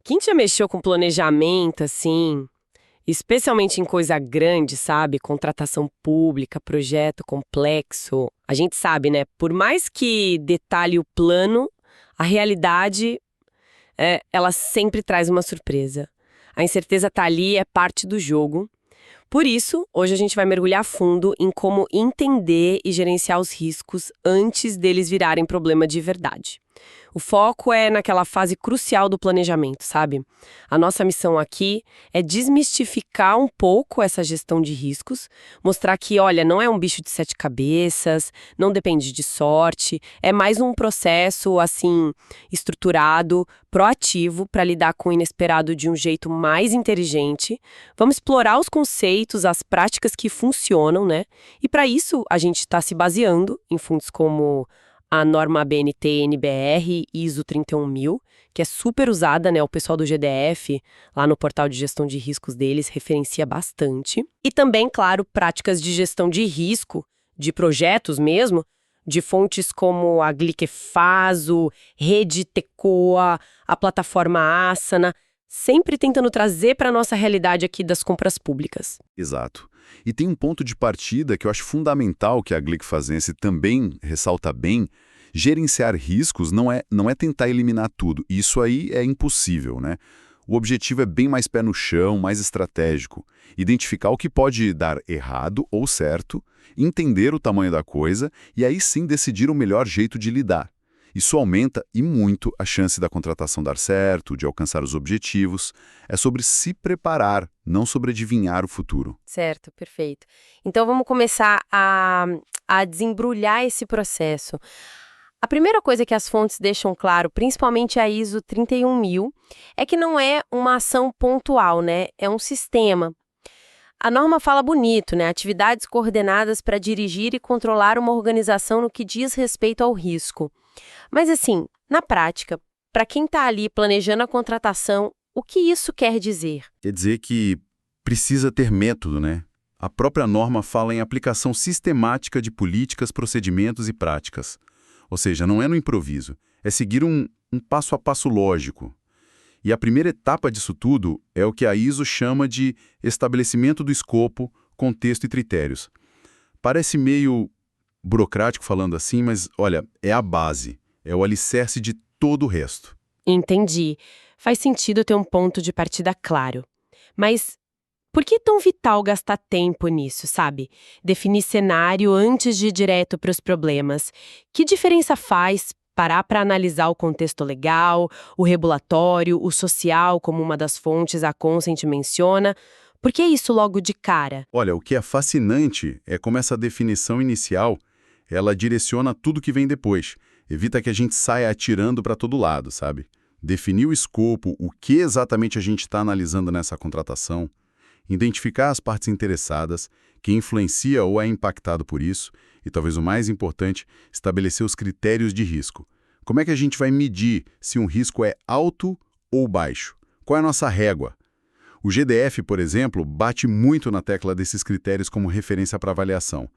Quem já mexeu com planejamento, assim, especialmente em coisa grande, sabe? Contratação pública, projeto complexo. A gente sabe, né? Por mais que detalhe o plano, a realidade, ela sempre traz uma surpresa. A incerteza tá ali, é parte do jogo. Por isso, hoje a gente vai mergulhar fundo em como entender e gerenciar os riscos antes deles virarem problema de verdade. O foco é naquela fase crucial do planejamento, sabe? A nossa missão aqui é desmistificar um pouco essa gestão de riscos, mostrar que, olha, não é um bicho de sete cabeças, não depende de sorte, é mais um processo, assim, estruturado, proativo para lidar com o inesperado de um jeito mais inteligente. Vamos explorar os conceitos, as práticas que funcionam, né? E para isso, a gente está se baseando em fundos como a norma ABNT-NBR ISO 31000, que é super usada, né? O pessoal do GDF, lá no portal de gestão de riscos deles, referencia bastante. E também, claro, práticas de gestão de risco, de projetos mesmo, de fontes como a Gliquefaso, Rede Tecoa, a plataforma Asana, sempre tentando trazer para a nossa realidade aqui das compras públicas. Exato. E tem um ponto de partida que eu acho fundamental que a Gliquefasense também ressalta bem. Gerenciar riscos não é tentar eliminar tudo. Isso aí é impossível, né? O objetivo é bem mais pé no chão, mais estratégico. Identificar o que pode dar errado ou certo, entender o tamanho da coisa e aí sim decidir o melhor jeito de lidar. Isso aumenta e muito a chance da contratação dar certo, de alcançar os objetivos. É sobre se preparar, não sobre adivinhar o futuro. Certo, perfeito. Então vamos começar a desembrulhar esse processo. A primeira coisa que as fontes deixam claro, principalmente a ISO 31000, é que não é uma ação pontual, né? É um sistema. A norma fala bonito, né? Atividades coordenadas para dirigir e controlar uma organização no que diz respeito ao risco. Mas assim, na prática, para quem está ali planejando a contratação, o que isso quer dizer? Quer dizer que precisa ter método, né? A própria norma fala em aplicação sistemática de políticas, procedimentos e práticas. Ou seja, não é no improviso, é seguir um passo a passo lógico. E a primeira etapa disso tudo é o que a ISO chama de estabelecimento do escopo, contexto e critérios. Parece meio burocrático falando assim, mas olha, é a base, é o alicerce de todo o resto. Entendi. Faz sentido ter um ponto de partida claro. Mas por que é tão vital gastar tempo nisso, sabe? Definir cenário antes de ir direto para os problemas. Que diferença faz parar para analisar o contexto legal, o regulatório, o social, como uma das fontes a Consent menciona? Por que isso logo de cara? Olha, o que é fascinante é como essa definição inicial, ela direciona tudo que vem depois. Evita que a gente saia atirando para todo lado, sabe? Definir o escopo, o que exatamente a gente está analisando nessa contratação, identificar as partes interessadas, quem influencia ou é impactado por isso, e talvez o mais importante, estabelecer os critérios de risco. Como é que a gente vai medir se um risco é alto ou baixo? Qual é a nossa régua? O GDF, por exemplo, bate muito na tecla desses critérios como referência para avaliação.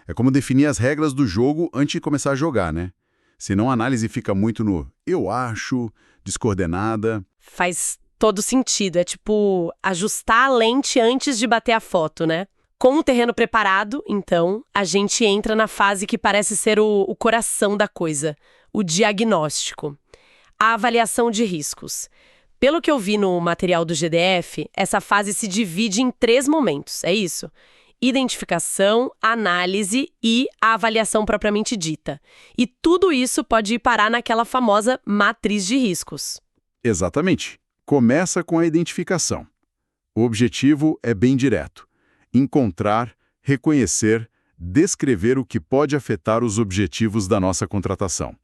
É como definir as regras do jogo antes de começar a jogar, né? Senão a análise fica muito no eu acho, descoordenada. Faz todo sentido. É tipo ajustar a lente antes de bater a foto, né? Com o terreno preparado, então, a gente entra na fase que parece ser o coração da coisa, o diagnóstico. A avaliação de riscos. Pelo que eu vi no material do GDF, essa fase se divide em 3 momentos, é isso? Identificação, análise e a avaliação propriamente dita. E tudo isso pode ir parar naquela famosa matriz de riscos. Exatamente. Começa com a identificação. O objetivo é bem direto. Encontrar, reconhecer, descrever o que pode afetar os objetivos da nossa contratação.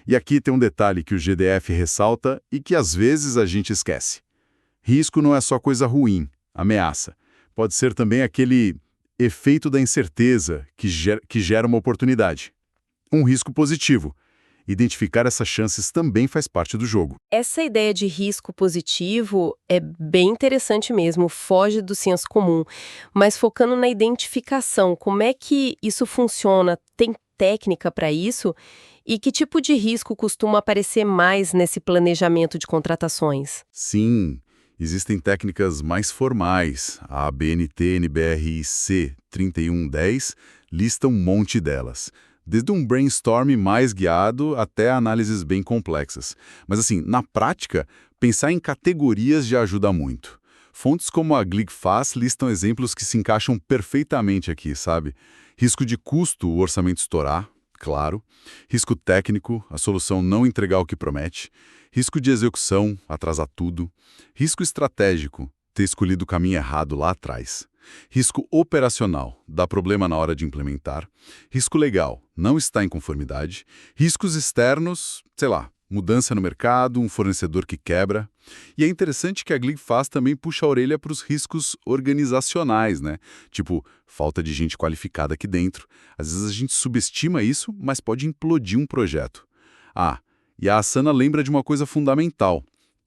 E aqui tem um detalhe que o GDF ressalta e que às vezes a gente esquece. Risco não é só coisa ruim, ameaça. Pode ser também aquele efeito da incerteza que gera uma oportunidade. Um risco positivo. Identificar essas chances também faz parte do jogo. Essa ideia de risco positivo é bem interessante mesmo, foge do senso comum. Mas focando na identificação, como é que isso funciona? Tem técnica para isso? E que tipo de risco costuma aparecer mais nesse planejamento de contratações? Sim, existem técnicas mais formais. A BNT-NBRIC 3110 lista um monte delas, desde um brainstorm mais guiado até análises bem complexas. Mas assim, na prática, pensar em categorias já ajuda muito. Fontes como a GlickFast listam exemplos que se encaixam perfeitamente aqui, sabe? Risco de custo, o orçamento estourar, claro. Risco técnico, a solução não entregar o que promete. Risco de execução, atrasar tudo. Risco estratégico, ter escolhido o caminho errado lá atrás. Risco operacional, dar problema na hora de implementar. Risco legal, não estar em conformidade. Riscos externos, sei lá, mudança no mercado, um fornecedor que quebra. E é interessante que a GlickFast também puxa a orelha para os riscos organizacionais, né? Tipo, falta de gente qualificada aqui dentro. Às vezes a gente subestima isso, mas pode implodir um projeto. Ah, e a Asana lembra de uma coisa fundamental: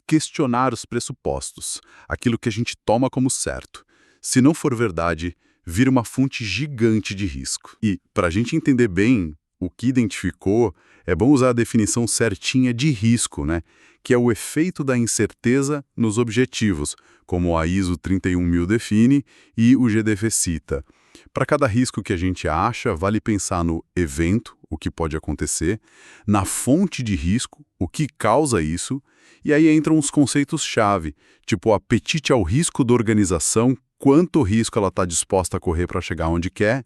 questionar os pressupostos, aquilo que a gente toma como certo. Se não for verdade, vira uma fonte gigante de risco. E, para a gente entender bem o que identificou, é bom usar a definição certinha de risco, né? Que é o efeito da incerteza nos objetivos, como a ISO 31000 define e o GDF cita. Para cada risco que a gente acha, vale pensar no evento, o que pode acontecer, na fonte de risco, o que causa isso, e aí entram os conceitos-chave, tipo o apetite ao risco da organização, quanto risco ela está disposta a correr para chegar onde quer,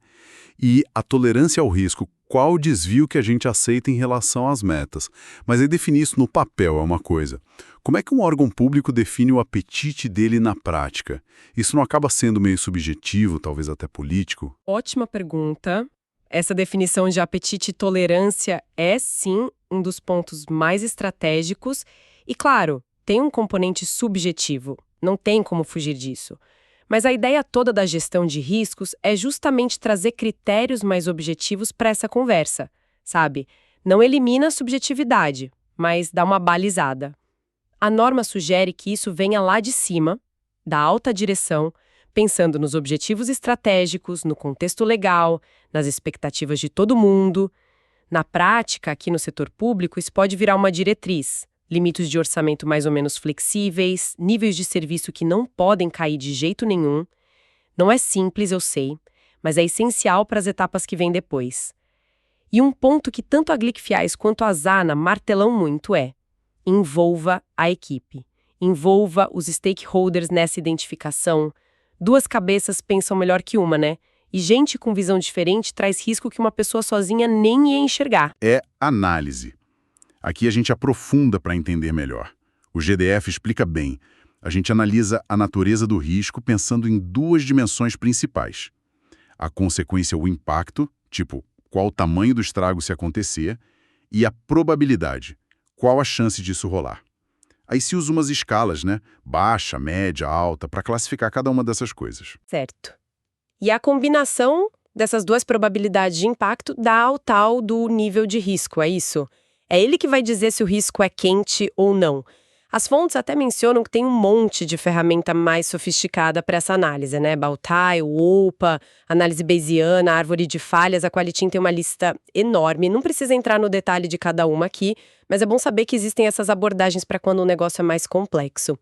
e a tolerância ao risco, qual o desvio que a gente aceita em relação às metas. Mas aí definir isso no papel é uma coisa. Como é que um órgão público define o apetite dele na prática? Isso não acaba sendo meio subjetivo, talvez até político? Ótima pergunta. Essa definição de apetite e tolerância é, sim, um dos pontos mais estratégicos e, claro, tem um componente subjetivo. Não tem como fugir disso. Mas a ideia toda da gestão de riscos é justamente trazer critérios mais objetivos para essa conversa, sabe? Não elimina a subjetividade, mas dá uma balizada. A norma sugere que isso venha lá de cima, da alta direção, pensando nos objetivos estratégicos, no contexto legal, nas expectativas de todo mundo. Na prática, aqui no setor público, isso pode virar uma diretriz. Limites de orçamento mais ou menos flexíveis, níveis de serviço que não podem cair de jeito nenhum. Não é simples, eu sei, mas é essencial para as etapas que vêm depois. E um ponto que tanto a GlickFast quanto a Asana martelam muito é: envolva a equipe. Envolva os stakeholders nessa identificação. Duas cabeças pensam melhor que uma, né? E gente com visão diferente traz risco que uma pessoa sozinha nem ia enxergar. É análise. Aqui a gente aprofunda para entender melhor. O GDF explica bem. A gente analisa a natureza do risco pensando em duas dimensões principais. A consequência ou impacto, tipo, qual o tamanho do estrago se acontecer, e a probabilidade, qual a chance disso rolar. Aí se usa umas escalas, né? Baixa, média, alta, para classificar cada uma dessas coisas. Certo. E a combinação dessas duas probabilidades de impacto dá o tal do nível de risco, é isso? É ele que vai dizer se o risco é quente ou não. As fontes até mencionam que tem um monte de ferramenta mais sofisticada para essa análise, né? Bowtie, OPA, análise bayesiana, árvore de falhas, a Qualitin tem uma lista enorme. Não precisa entrar no detalhe de cada uma aqui, mas é bom saber que existem essas abordagens para quando o negócio é mais complexo.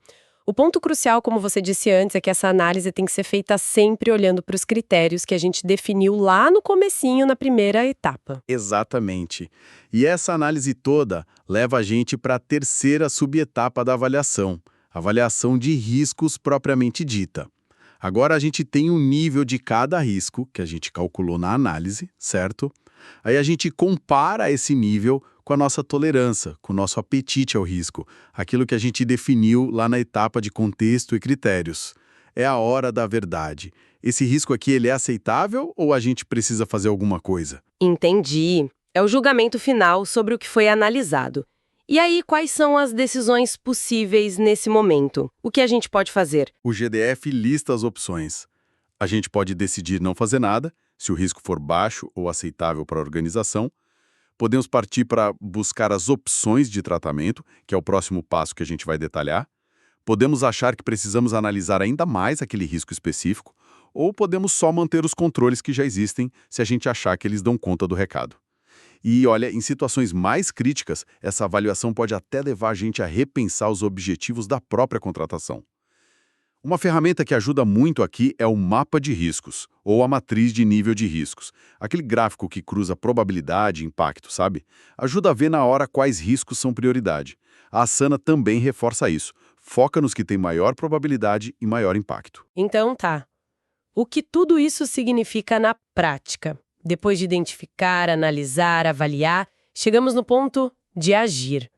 O ponto crucial, como você disse antes, é que essa análise tem que ser feita sempre olhando para os critérios que a gente definiu lá no comecinho, na primeira etapa. Exatamente. E essa análise toda leva a gente para a terceira subetapa da avaliação, avaliação de riscos propriamente dita. Agora a gente tem um nível de cada risco que a gente calculou na análise, certo? Aí a gente compara esse nível com a nossa tolerância, com o nosso apetite ao risco, aquilo que a gente definiu lá na etapa de contexto e critérios. É a hora da verdade. Esse risco aqui, ele é aceitável ou a gente precisa fazer alguma coisa? Entendi. É o julgamento final sobre o que foi analisado. E aí, quais são as decisões possíveis nesse momento? O que a gente pode fazer? O GDF lista as opções. A gente pode decidir não fazer nada, se o risco for baixo ou aceitável para a organização. Podemos partir para buscar as opções de tratamento, que é o próximo passo que a gente vai detalhar. Podemos achar que precisamos analisar ainda mais aquele risco específico, ou podemos só manter os controles que já existem se a gente achar que eles dão conta do recado. E, olha, em situações mais críticas, essa avaliação pode até levar a gente a repensar os objetivos da própria contratação. Uma ferramenta que ajuda muito aqui é o mapa de riscos, ou a matriz de nível de riscos. Aquele gráfico que cruza probabilidade e impacto, sabe? Ajuda a ver na hora quais riscos são prioridade. A Asana também reforça isso. Foca nos que têm maior probabilidade e maior impacto. Então tá. O que tudo isso significa na prática? Depois de identificar, analisar, avaliar, chegamos no ponto de agir.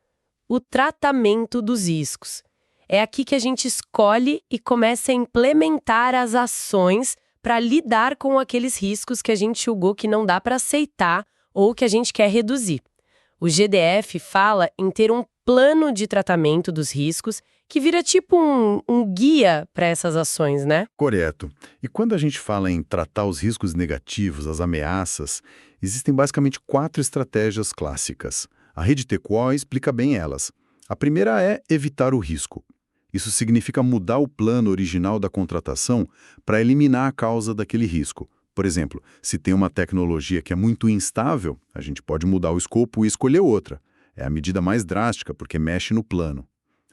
O tratamento dos riscos. É aqui que a gente escolhe e começa a implementar as ações para lidar com aqueles riscos que a gente julgou que não dá para aceitar ou que a gente quer reduzir. O GDF fala em ter um plano de tratamento dos riscos que vira tipo um guia para essas ações, né? Correto. E quando a gente fala em tratar os riscos negativos, as ameaças, existem basicamente 4 estratégias clássicas. A rede TQO explica bem elas. A primeira é evitar o risco. Isso significa mudar o plano original da contratação para eliminar a causa daquele risco. Por exemplo, se tem uma tecnologia que é muito instável, a gente pode mudar o escopo e escolher outra. É a medida mais drástica, porque mexe no plano.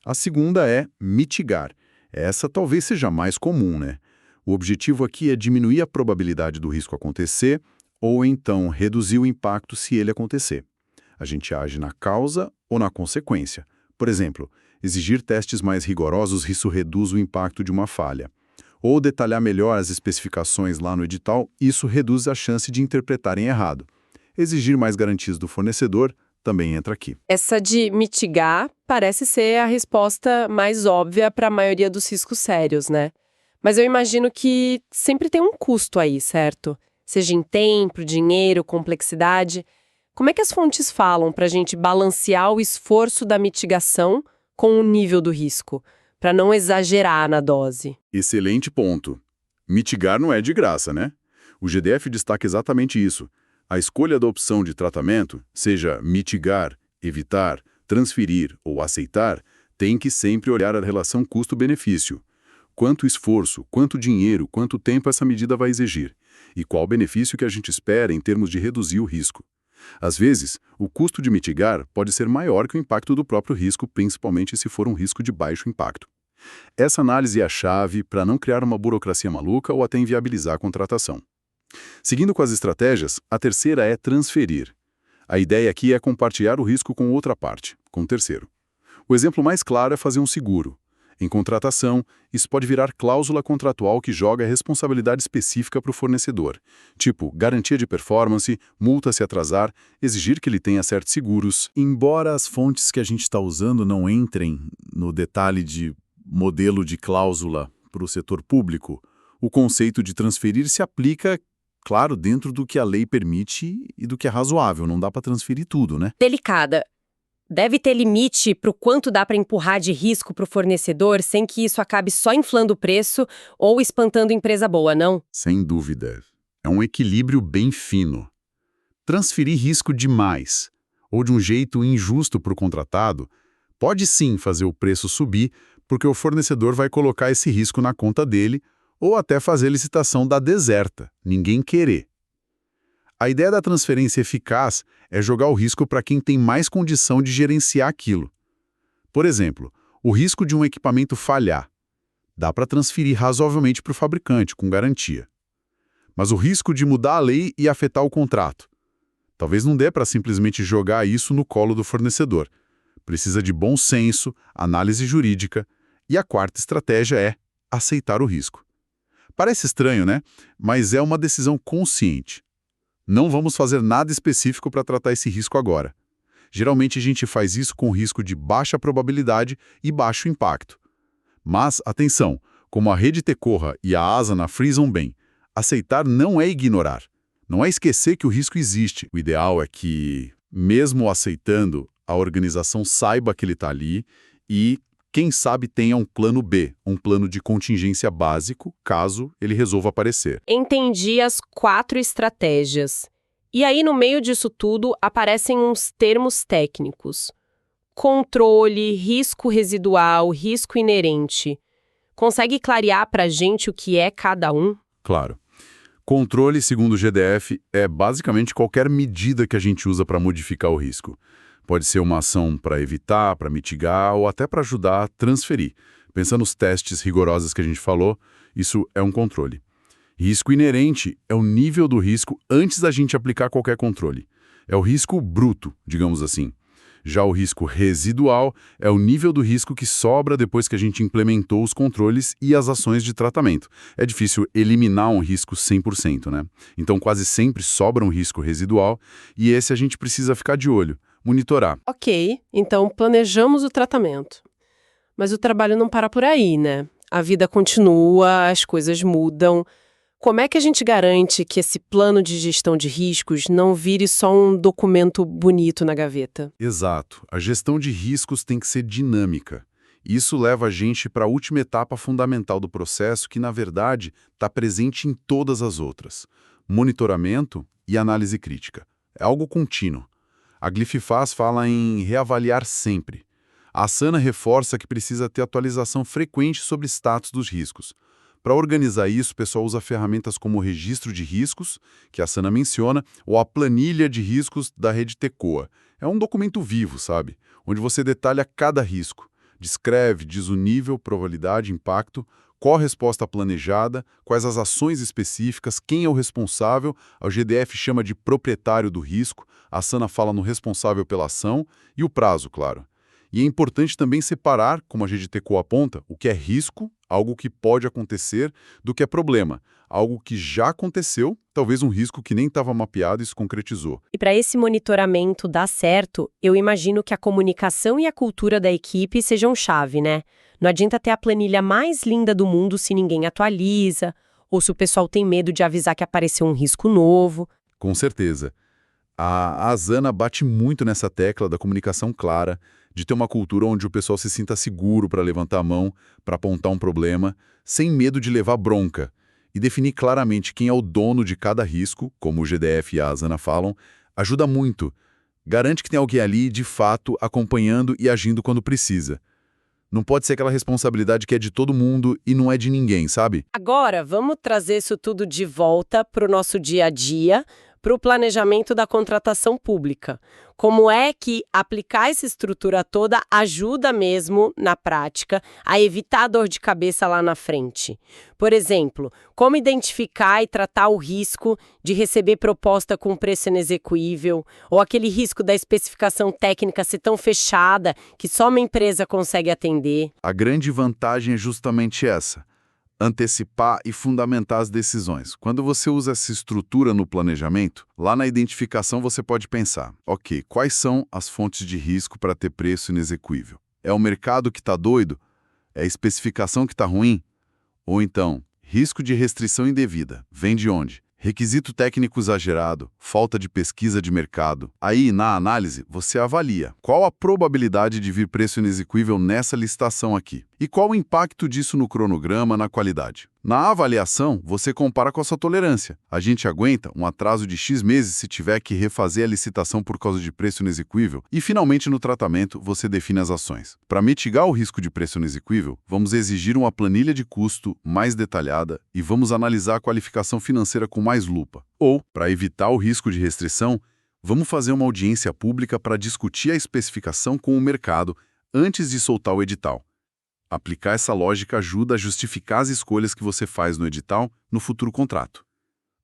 A segunda é mitigar. Essa talvez seja mais comum, né? O objetivo aqui é diminuir a probabilidade do risco acontecer ou então reduzir o impacto se ele acontecer. A gente age na causa ou na consequência. Por exemplo, exigir testes mais rigorosos, isso reduz o impacto de uma falha. Ou detalhar melhor as especificações lá no edital, isso reduz a chance de interpretarem errado. Exigir mais garantias do fornecedor também entra aqui. Essa de mitigar parece ser a resposta mais óbvia para a maioria dos riscos sérios, né? Mas eu imagino que sempre tem um custo aí, certo? Seja em tempo, dinheiro, complexidade. Como é que as fontes falam para a gente balancear o esforço da mitigação com o nível do risco, para não exagerar na dose? Excelente ponto. Mitigar não é de graça, né? O GDF destaca exatamente isso. A escolha da opção de tratamento, seja mitigar, evitar, transferir ou aceitar, tem que sempre olhar a relação custo-benefício. Quanto esforço, quanto dinheiro, quanto tempo essa medida vai exigir? E qual o benefício que a gente espera em termos de reduzir o risco? Às vezes, o custo de mitigar pode ser maior que o impacto do próprio risco, principalmente se for um risco de baixo impacto. Essa análise é a chave para não criar uma burocracia maluca ou até inviabilizar a contratação. Seguindo com as estratégias, a terceira é transferir. A ideia aqui é compartilhar o risco com outra parte, com o terceiro. O exemplo mais claro é fazer um seguro. Em contratação, isso pode virar cláusula contratual que joga a responsabilidade específica para o fornecedor, tipo garantia de performance, multa se atrasar, exigir que ele tenha certos seguros. Embora as fontes que a gente está usando não entrem no detalhe de modelo de cláusula para o setor público, o conceito de transferir se aplica, claro, dentro do que a lei permite e do que é razoável. Não dá para transferir tudo, né? Delicada. Deve ter limite para o quanto dá para empurrar de risco para o fornecedor sem que isso acabe só inflando o preço ou espantando empresa boa, não? Sem dúvida. É um equilíbrio bem fino. Transferir risco demais, ou de um jeito injusto para o contratado, pode sim fazer o preço subir, porque o fornecedor vai colocar esse risco na conta dele, ou até fazer licitação da deserta, ninguém querer. A ideia da transferência eficaz é jogar o risco para quem tem mais condição de gerenciar aquilo. Por exemplo, o risco de um equipamento falhar. Dá para transferir razoavelmente para o fabricante, com garantia. Mas o risco de mudar a lei e afetar o contrato. Talvez não dê para simplesmente jogar isso no colo do fornecedor. Precisa de bom senso, análise jurídica. E a quarta estratégia é aceitar o risco. Parece estranho, né? Mas é uma decisão consciente. Não vamos fazer nada específico para tratar esse risco agora. Geralmente a gente faz isso com risco de baixa probabilidade e baixo impacto. Mas, atenção, como a rede TQO e a Asana frisam bem, aceitar não é ignorar. Não é esquecer que o risco existe. O ideal é que, mesmo aceitando, a organização saiba que ele está ali e, quem sabe, tenha um plano B, um plano de contingência básico, caso ele resolva aparecer. Entendi as 4 estratégias. E aí, no meio disso tudo, aparecem uns termos técnicos. Controle, risco residual, risco inerente. Consegue clarear para a gente o que é cada um? Claro. Controle, segundo o GDF, é basicamente qualquer medida que a gente usa para modificar o risco. Pode ser uma ação para evitar, para mitigar ou até para ajudar a transferir. Pensando nos testes rigorosos que a gente falou, isso é um controle. Risco inerente é o nível do risco antes da gente aplicar qualquer controle. É o risco bruto, digamos assim. Já o risco residual é o nível do risco que sobra depois que a gente implementou os controles e as ações de tratamento. É difícil eliminar um risco 100%, né? Então quase sempre sobra um risco residual e esse a gente precisa ficar de olho, monitorar. Ok, então planejamos o tratamento. Mas o trabalho não para por aí, né? A vida continua, as coisas mudam. Como é que a gente garante que esse plano de gestão de riscos não vire só um documento bonito na gaveta? Exato. A gestão de riscos tem que ser dinâmica. Isso leva a gente para a última etapa fundamental do processo, que, na verdade, está presente em todas as outras: monitoramento e análise crítica. É algo contínuo. A Glififaz fala em reavaliar sempre. A Asana reforça que precisa ter atualização frequente sobre status dos riscos. Para organizar isso, o pessoal usa ferramentas como o registro de riscos, que a Asana menciona, ou a planilha de riscos da rede Tecoa. É um documento vivo, sabe? Onde você detalha cada risco. Descreve, diz o nível, probabilidade, impacto, qual a resposta planejada, quais as ações específicas, quem é o responsável, o GDF chama de proprietário do risco, a Asana fala no responsável pela ação e o prazo, claro. E é importante também separar, como a GDTECO aponta, o que é risco, algo que pode acontecer, do que é problema, algo que já aconteceu, talvez um risco que nem estava mapeado e se concretizou. E para esse monitoramento dar certo, eu imagino que a comunicação e a cultura da equipe sejam chave, né? Não adianta ter a planilha mais linda do mundo se ninguém atualiza, ou se o pessoal tem medo de avisar que apareceu um risco novo. Com certeza. A Asana bate muito nessa tecla da comunicação clara, de ter uma cultura onde o pessoal se sinta seguro para levantar a mão, para apontar um problema, sem medo de levar bronca. E definir claramente quem é o dono de cada risco, como o GDF e a Asana falam, ajuda muito. Garante que tem alguém ali, de fato, acompanhando e agindo quando precisa. Não pode ser aquela responsabilidade que é de todo mundo e não é de ninguém, sabe? Agora, vamos trazer isso tudo de volta para o nosso dia a dia, para o planejamento da contratação pública. Como é que aplicar essa estrutura toda ajuda mesmo, na prática, a evitar a dor de cabeça lá na frente? Por exemplo, como identificar e tratar o risco de receber proposta com preço inexequível, ou aquele risco da especificação técnica ser tão fechada que só uma empresa consegue atender? A grande vantagem é justamente essa: antecipar e fundamentar as decisões. Quando você usa essa estrutura no planejamento, lá na identificação você pode pensar, ok, quais são as fontes de risco para ter preço inexequível? É o mercado que está doido? É a especificação que está ruim? Ou então, risco de restrição indevida, vem de onde? Requisito técnico exagerado, falta de pesquisa de mercado. Aí, na análise, você avalia qual a probabilidade de vir preço inexequível nessa licitação aqui e qual o impacto disso no cronograma, na qualidade. Na avaliação, você compara com a sua tolerância. A gente aguenta um atraso de X meses se tiver que refazer a licitação por causa de preço inexequível. E, finalmente, no tratamento, você define as ações. Para mitigar o risco de preço inexequível, vamos exigir uma planilha de custo mais detalhada e vamos analisar a qualificação financeira com mais lupa. Ou, para evitar o risco de restrição, vamos fazer uma audiência pública para discutir a especificação com o mercado antes de soltar o edital. Aplicar essa lógica ajuda a justificar as escolhas que você faz no edital no futuro contrato.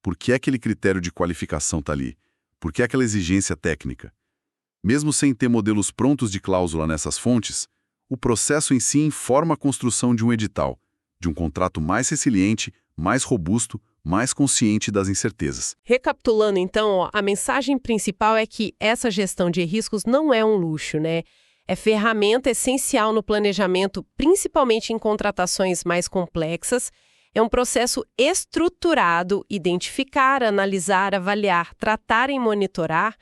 Por que aquele critério de qualificação está ali? Por que aquela exigência técnica? Mesmo sem ter modelos prontos de cláusula nessas fontes, o processo em si informa a construção de um edital, de um contrato mais resiliente, mais robusto, mais consciente das incertezas. Recapitulando, então, a mensagem principal é que essa gestão de riscos não é um luxo, né? É ferramenta essencial no planejamento, principalmente em contratações mais complexas. É um processo estruturado, identificar, analisar, avaliar, tratar e monitorar,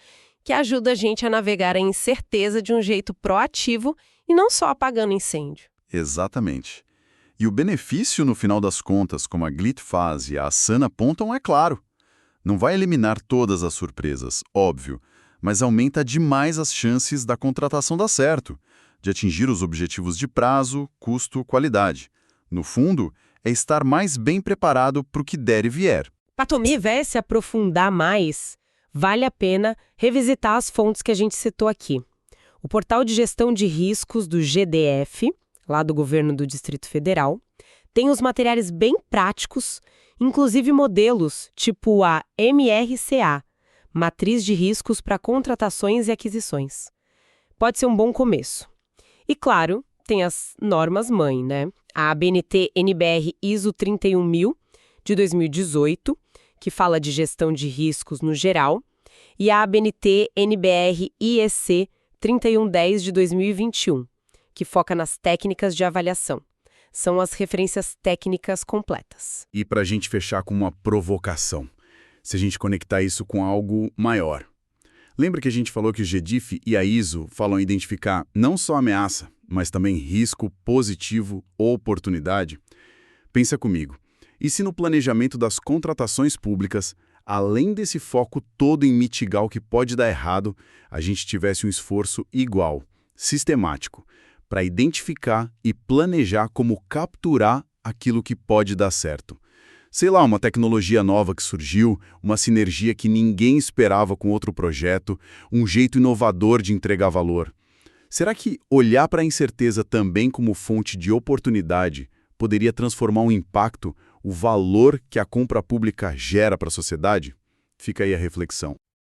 que ajuda a gente a navegar a incerteza de um jeito proativo e não só apagando incêndio. Exatamente. E o benefício, no final das contas, como a Glififaz e a Asana apontam, é claro. Não vai eliminar todas as surpresas, óbvio, mas aumenta demais as chances da contratação dar certo, de atingir os objetivos de prazo, custo, qualidade. No fundo, é estar mais bem preparado para o que der e vier. Patomi vai se aprofundar mais, vale a pena revisitar as fontes que a gente citou aqui. O portal de gestão de riscos do GDF, lá do governo do Distrito Federal, tem os materiais bem práticos, inclusive modelos tipo a MRCA, Matriz de Riscos para Contratações e Aquisições. Pode ser um bom começo. E claro, tem as normas-mãe, né? A ABNT NBR ISO 31000 de 2018, que fala de gestão de riscos no geral, e a ABNT NBR IEC 3110 de 2021, que foca nas técnicas de avaliação. São as referências técnicas completas. E para a gente fechar com uma provocação, se a gente conectar isso com algo maior. Lembra que a gente falou que o GDIF e a ISO falam em identificar não só ameaça, mas também risco, positivo ou oportunidade? Pensa comigo. E se no planejamento das contratações públicas, além desse foco todo em mitigar o que pode dar errado, a gente tivesse um esforço igual, sistemático, para identificar e planejar como capturar aquilo que pode dar certo? Sei lá, uma tecnologia nova que surgiu, uma sinergia que ninguém esperava com outro projeto, um jeito inovador de entregar valor. Será que olhar para a incerteza também como fonte de oportunidade poderia transformar um impacto, o valor que a compra pública gera para a sociedade? Fica aí a reflexão.